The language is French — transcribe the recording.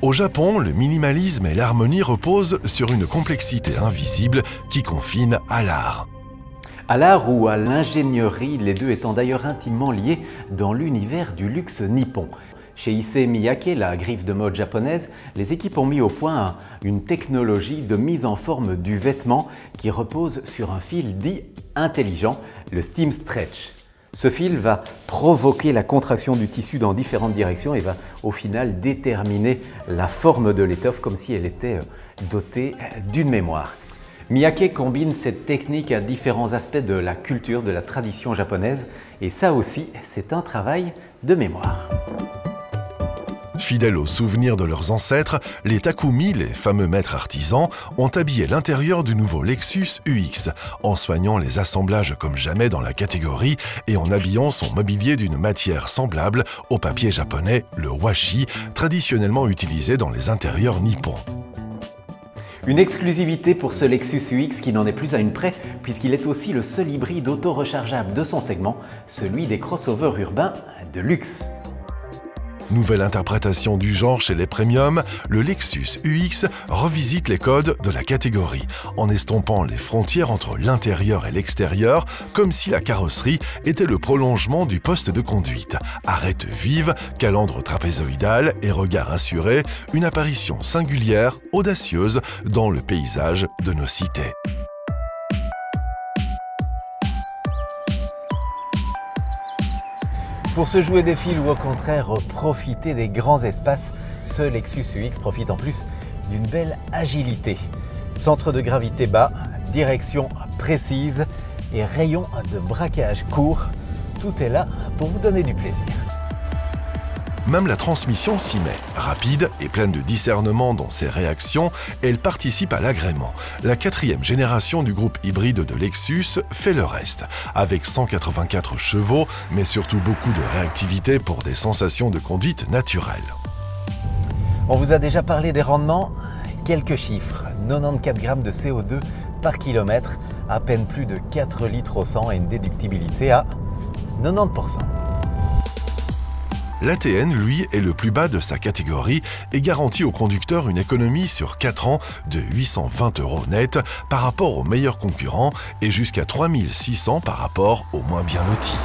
Au Japon, le minimalisme et l'harmonie reposent sur une complexité invisible qui confine à l'art. À l'art ou à l'ingénierie, les deux étant d'ailleurs intimement liés dans l'univers du luxe nippon. Chez Issey Miyake, la griffe de mode japonaise, les équipes ont mis au point une technologie de mise en forme du vêtement qui repose sur un fil dit intelligent, le Steam Stretch. Ce fil va provoquer la contraction du tissu dans différentes directions et va au final déterminer la forme de l'étoffe comme si elle était dotée d'une mémoire. Miyake combine cette technique à différents aspects de la culture, de la tradition japonaise et ça aussi, c'est un travail de mémoire. Fidèles aux souvenirs de leurs ancêtres, les Takumi, les fameux maîtres artisans, ont habillé l'intérieur du nouveau Lexus UX, en soignant les assemblages comme jamais dans la catégorie et en habillant son mobilier d'une matière semblable au papier japonais, le washi, traditionnellement utilisé dans les intérieurs nippons. Une exclusivité pour ce Lexus UX qui n'en est plus à une près, puisqu'il est aussi le seul hybride auto-rechargeable de son segment, celui des crossovers urbains de luxe. Nouvelle interprétation du genre chez les premiums, le Lexus UX revisite les codes de la catégorie, en estompant les frontières entre l'intérieur et l'extérieur, comme si la carrosserie était le prolongement du poste de conduite. Arêtes vives, calandre trapézoïdale et regard assuré, une apparition singulière, audacieuse dans le paysage de nos cités. Pour se jouer des fils ou au contraire profiter des grands espaces, ce Lexus UX profite en plus d'une belle agilité. Centre de gravité bas, direction précise et rayon de braquage court, tout est là pour vous donner du plaisir. Même la transmission s'y met. Rapide et pleine de discernement dans ses réactions, elle participe à l'agrément. La 4e génération du groupe hybride de Lexus fait le reste, avec 184 chevaux, mais surtout beaucoup de réactivité pour des sensations de conduite naturelles. On vous a déjà parlé des rendements. Quelques chiffres, 94 grammes de CO2 par kilomètre, à peine plus de 4 litres au 100 et une déductibilité à 90%. L'ATN, lui, est le plus bas de sa catégorie et garantit au conducteur une économie sur 4 ans de 820 € net par rapport aux meilleurs concurrents et jusqu'à 3600 par rapport aux moins bien lotis.